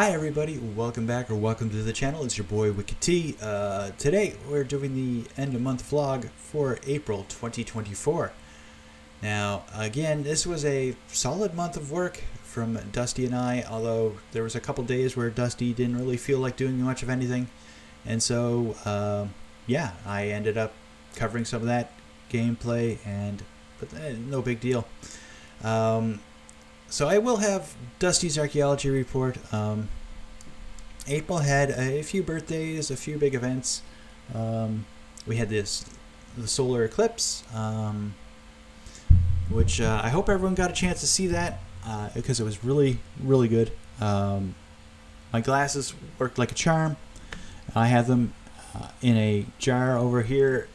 Hi everybody, welcome back or welcome to the channel. It's your boy Wicked T. Today we're doing the end of month vlog for April 2024. Now again, this was a solid month of work from Dustee and I, although there was a couple days where Dustee didn't really feel like doing much of anything. And so yeah, I ended up covering some of that gameplay, but no big deal. So I will have Dustee's archaeology report. April had a few birthdays, a few big events. We had the solar eclipse, which I hope everyone got a chance to see that because it was really, really good. My glasses worked like a charm. I have them in a jar over here,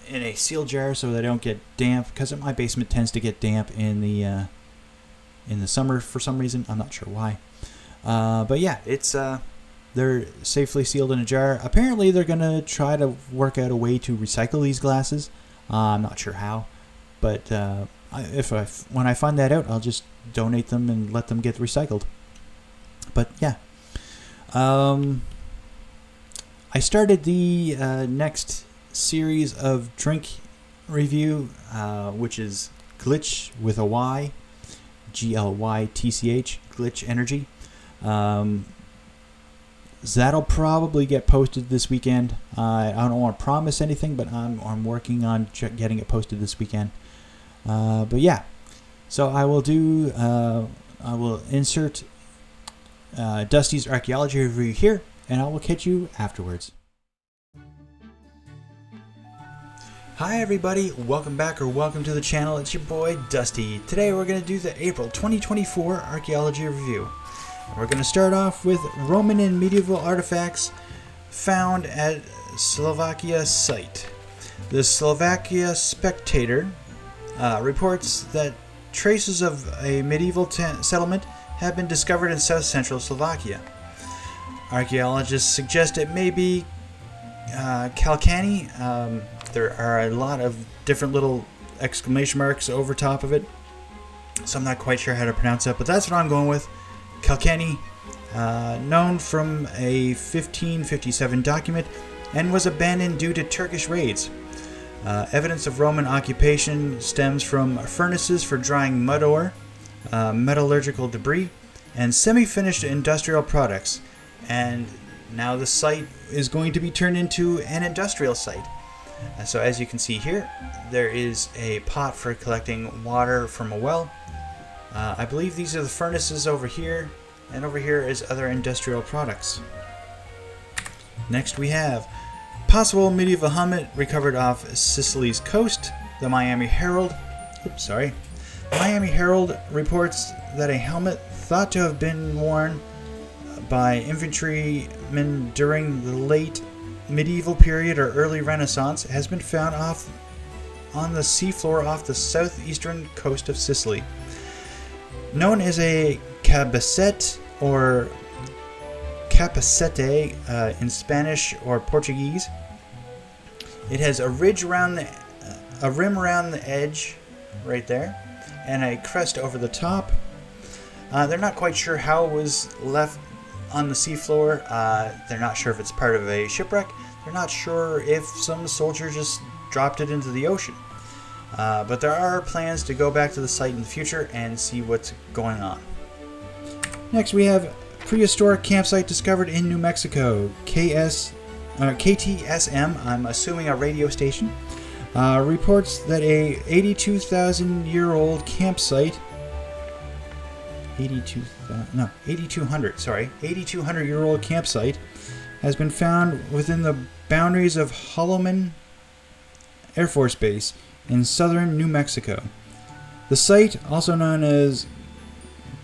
in a sealed jar so they don't get damp, because my basement tends to get damp in the summer for some reason. I'm not sure why. But yeah, it's they're safely sealed in a jar. Apparently they're gonna try to work out a way to recycle these glasses. I'm not sure how, but when I find that out, I'll just donate them and let them get recycled. But yeah, I started the next series of drink review, which is Glitch with a Y. Glytch, Glitch Energy. That'll probably get posted this weekend. I don't want to promise anything, but I'm working on getting it posted this weekend. But yeah, so I will insert Dustee's archaeology review here, and I will catch you afterwards. Hi everybody, welcome back or welcome to the channel. It's your boy Dustee. Today we're going to do the April 2024 archaeology review. We're going to start off with Roman and medieval artifacts found at Slovakia site. The Slovakia Spectator reports that traces of a medieval settlement have been discovered in south-central Slovakia. Archaeologists suggest it may be Kalkani. There are a lot of different little exclamation marks over top of it, so I'm not quite sure how to pronounce that, but that's what I'm going with. Kalkani, known from a 1557 document, and was abandoned due to Turkish raids. Evidence of Roman occupation stems from furnaces for drying mud ore, metallurgical debris, and semi-finished industrial products. And now the site is going to be turned into an industrial site. So as you can see here, there is a pot for collecting water from a well. I believe these are the furnaces over here, and over here is other industrial products. Next we have possible medieval helmet recovered off Sicily's coast. The Miami Herald reports that a helmet thought to have been worn by infantrymen during the late medieval period or early Renaissance has been found on the seafloor off the southeastern coast of Sicily. Known as a cabecette or capacete in Spanish or Portuguese, it has a rim around the edge right there and a crest over the top. They're not quite sure how it was left on the seafloor. They're not sure if it's part of a shipwreck. They're not sure if some soldier just dropped it into the ocean. But there are plans to go back to the site in the future and see what's going on. Next we have prehistoric campsite discovered in New Mexico. KTSM, I'm assuming a radio station, reports that a 82,000-year-old campsite 8,200-year-old campsite has been found within the boundaries of Holloman Air Force Base in southern New Mexico. The site, also known as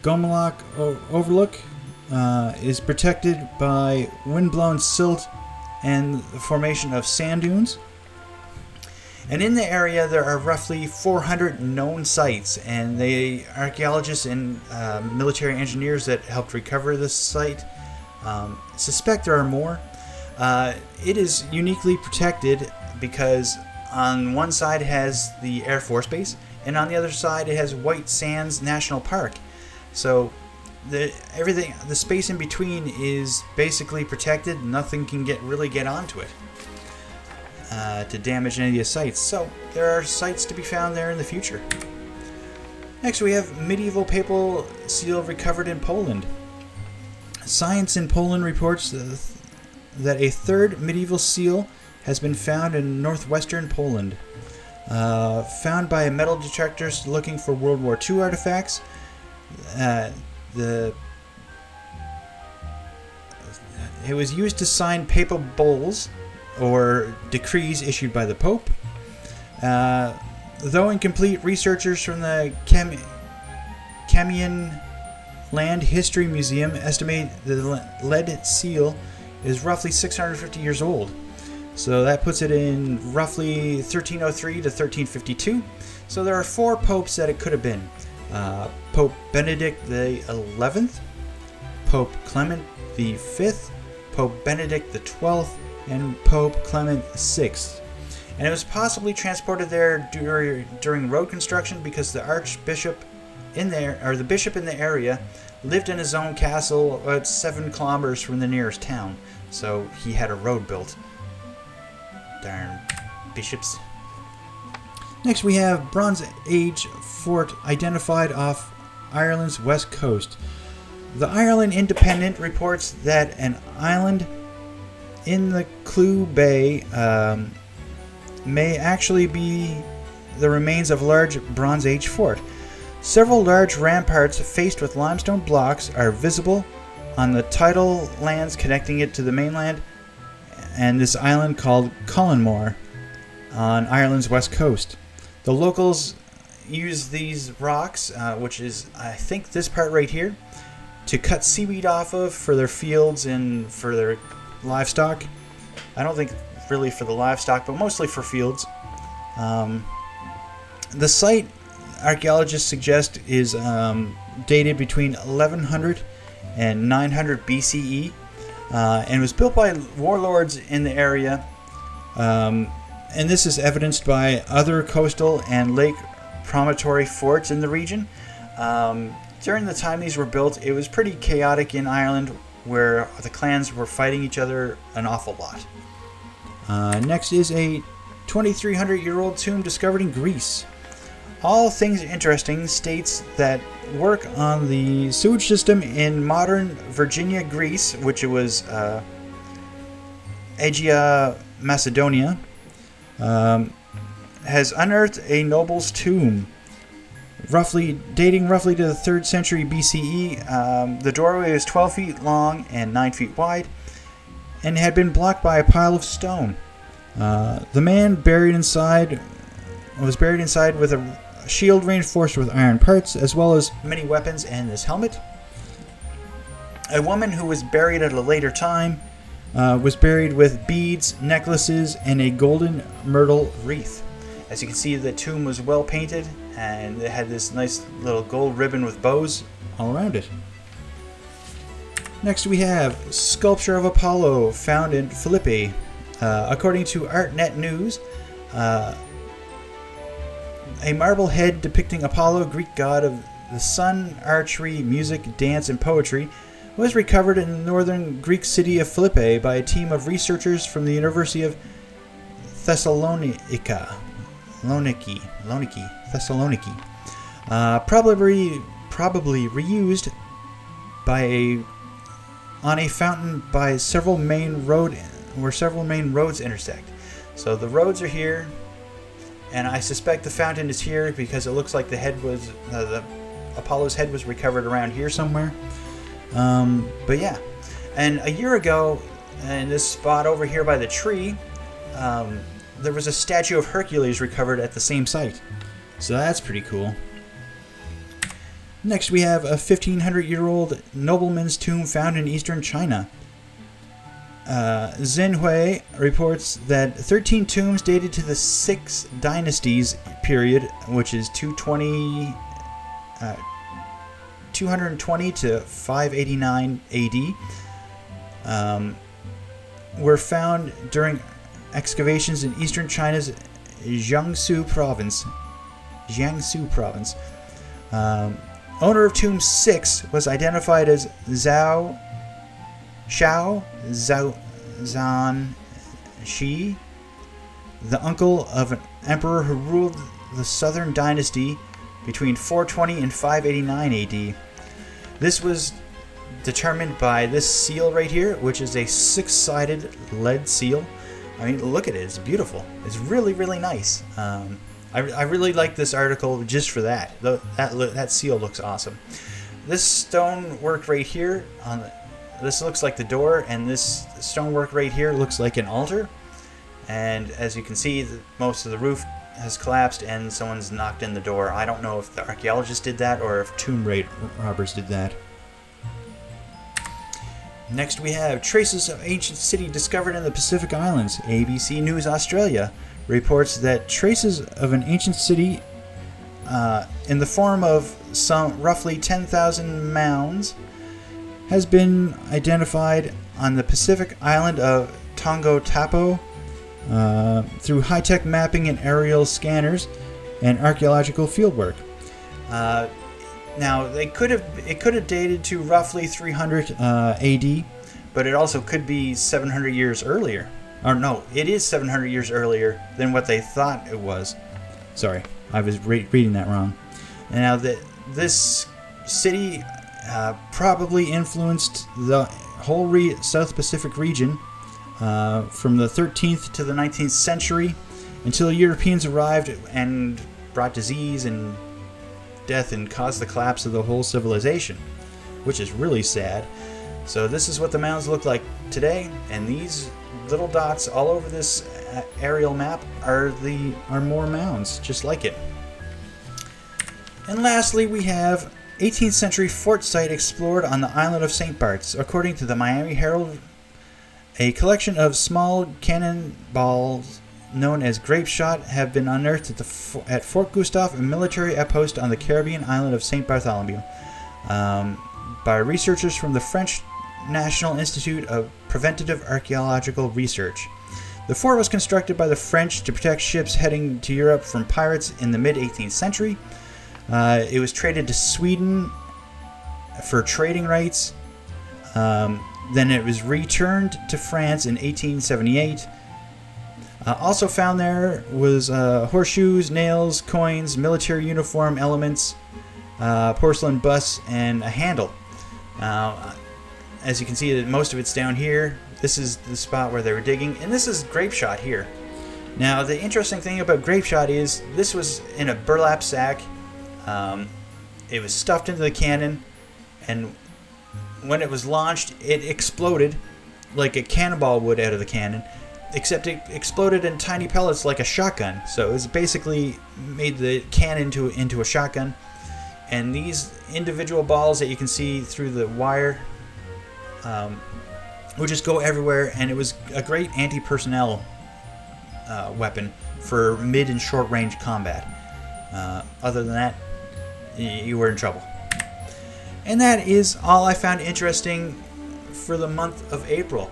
Gomelok Overlook, is protected by windblown silt and the formation of sand dunes. And in the area, there are roughly 400 known sites, and the archaeologists and military engineers that helped recover this site suspect there are more. It is uniquely protected because on one side it has the Air Force Base, and on the other side it has White Sands National Park. So the space in between is basically protected. Nothing can really get onto it to damage any of the sites. So there are sites to be found there in the future. Next, we have medieval papal seal recovered in Poland. Science in Poland reports that a third medieval seal has been found in northwestern Poland. Found by metal detectors looking for World War II artifacts. It was used to sign papal bulls or decrees issued by the Pope. Though incomplete, researchers from the Kamian Land History Museum estimate the lead seal is roughly 650 years old. So that puts it in roughly 1303 to 1352. So there are 4 popes that it could have been. Pope Benedict the 11th, Pope Clement the 5th, Pope Benedict the 12th, and Pope Clement VI. And it was possibly transported there during road construction because the archbishop in there, or the bishop in the area, lived in his own castle about 7 kilometers from the nearest town. So he had a road built. Darn bishops. Next we have Bronze Age fort identified off Ireland's west coast. The Ireland Independent reports that an island in the Clew Bay may actually be the remains of a large Bronze Age fort. Several large ramparts faced with limestone blocks are visible on the tidal lands connecting it to the mainland and this island called Collinmore on Ireland's west coast. The locals use these rocks, which is, I think, this part right here, to cut seaweed off of for their fields and for their livestock. I don't think really for the livestock, but mostly for fields. The site, archaeologists suggest, is dated between 1100 and 900 BCE, and was built by warlords in the area. And this is evidenced by other coastal and lake promontory forts in the region. During the time these were built, it was pretty chaotic in Ireland, where the clans were fighting each other an awful lot. Next is a 2,300-year-old tomb discovered in Greece. All Things Interesting states that work on the sewage system in modern Virginia, Greece, which it was Aegea, Macedonia, has unearthed a noble's tomb, dating roughly to the 3rd century BCE. The doorway is 12 feet long and 9 feet wide, and had been blocked by a pile of stone. The man was buried inside with a shield reinforced with iron parts, as well as many weapons and this helmet. A woman who was buried at a later time was buried with beads, necklaces, and a golden myrtle wreath. As you can see, the tomb was well painted, and it had this nice little gold ribbon with bows all around it. Next we have Sculpture of Apollo, found in Philippi. According to ArtNet News, a marble head depicting Apollo, Greek god of the sun, archery, music, dance, and poetry, was recovered in the northern Greek city of Philippi by a team of researchers from the University of Thessaloniki. Probably reused on a fountain by several main roads intersect. So the roads are here, and I suspect the fountain is here because it looks like the Apollo's head was recovered around here somewhere. But yeah, and a year ago, in this spot over here by the tree, there was a statue of Hercules recovered at the same site. So that's pretty cool. Next we have a 1,500-year-old nobleman's tomb found in eastern China. Xinhui reports that 13 tombs dated to the 6 dynasties period, which is 220 to 589 AD, were found during excavations in eastern China's Jiangsu province. owner of Tomb 6 was identified as Shao Zan Shi, the uncle of an emperor who ruled the Southern Dynasty between 420 and 589 AD. This was determined by this seal right here, which is a 6-sided lead seal. I mean, look at it. It's beautiful. It's really, really nice. I really like this article just for that. That seal looks awesome. This stonework right here, this looks like the door, and this stonework right here looks like an altar. And as you can see, most of the roof has collapsed and someone's knocked in the door. I don't know if the archaeologists did that or if tomb robbers did that. Next we have traces of ancient city discovered in the Pacific Islands. ABC News Australia reports that traces of an ancient city in the form of some roughly 10,000 mounds has been identified on the Pacific island of Tonga Tapo through high-tech mapping and aerial scanners and archaeological fieldwork. Now, it could have dated to roughly 300 AD, but it also could be 700 years earlier. Or no, it is 700 years earlier than what they thought it was. Sorry, I was reading that wrong. Now, this city probably influenced the whole South Pacific region from the 13th to the 19th century until Europeans arrived and brought disease and death and caused the collapse of the whole civilization, which is really sad. So this is what the mounds look like today, and these little dots all over this aerial map are more mounds, just like it. And lastly, we have 18th century fort site explored on the island of St. Bart's. According to the Miami Herald, a collection of small cannonballs known as grape shot have been unearthed at Fort Gustav, a military outpost on the Caribbean island of St. Bartholomew, by researchers from the French National Institute of Preventative Archaeological Research. The fort was constructed by the French to protect ships heading to Europe from pirates in the mid-18th century. It was traded to Sweden for trading rights. Then it was returned to France in 1878. Also found there was horseshoes, nails, coins, military uniform elements, porcelain busts, and a handle. As you can see, most of it's down here. This is the spot where they were digging, and this is grape shot here. Now, the interesting thing about grape shot is this was in a burlap sack. It was stuffed into the cannon, and when it was launched, it exploded like a cannonball would out of the cannon, except it exploded in tiny pellets like a shotgun. So it was basically made the cannon into a shotgun. And these individual balls that you can see through the wire would just go everywhere, and it was a great anti-personnel weapon for mid and short range combat. Other than that, you were in trouble. And that is all I found interesting for the month of April.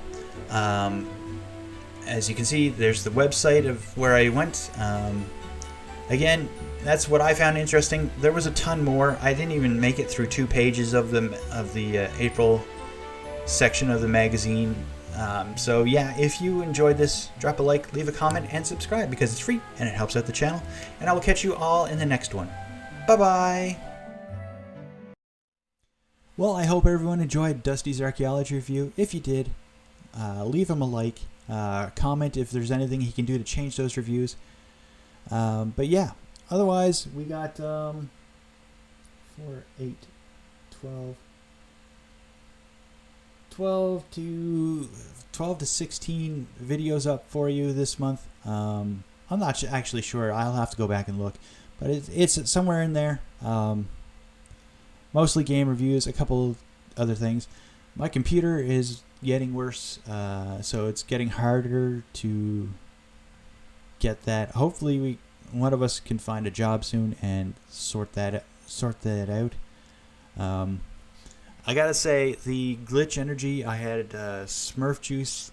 As you can see, there's the website of where I went. Again, that's what I found interesting. There was a ton more. I didn't even make it through 2 pages of the April section of the magazine. So yeah, if you enjoyed this, drop a like, leave a comment, and subscribe because it's free and it helps out the channel. And I will catch you all in the next one. Bye-bye! Well, I hope everyone enjoyed Dustee's archaeology review. If you did, leave him a like, comment if there's anything he can do to change those reviews. But yeah, otherwise, we got 4, 8, 12 to 16 videos up for you this month. I'm not actually sure. I'll have to go back and look, but it's somewhere in there. Mostly game reviews, a couple other things. My computer is getting worse, so it's getting harder to get that. Hopefully, one of us can find a job soon and sort that out. I gotta say, the glitch energy, I had Smurf juice.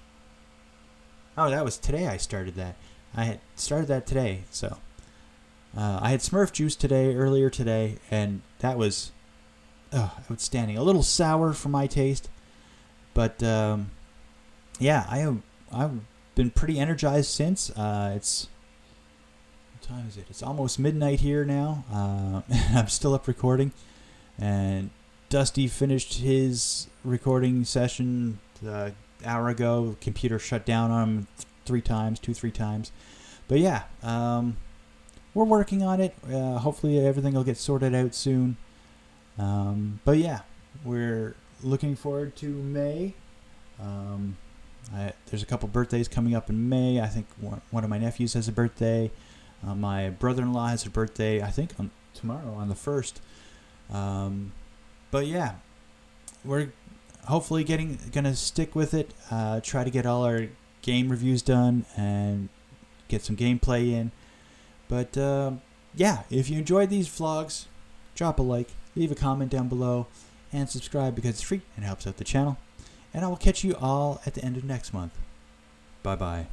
Oh, that was today I started that. I had started that today, so I had Smurf juice earlier today, and that was outstanding. A little sour for my taste, but yeah, I've been pretty energized since. It's what time is it? It's almost midnight here now. I'm still up recording, and Dustee finished his recording session an hour ago. Computer shut down on him 3 times. But yeah, we're working on it. Hopefully everything will get sorted out soon. But yeah, we're looking forward to May. There's a couple birthdays coming up in May. I think one of my nephews has a birthday. My brother-in-law has a birthday, I think, tomorrow on the 1st. But yeah, we're hopefully gonna stick with it. Try to get all our game reviews done and get some gameplay in. But yeah, if you enjoyed these vlogs, drop a like, leave a comment down below, and subscribe because it's free and helps out the channel. And I will catch you all at the end of next month. Bye bye.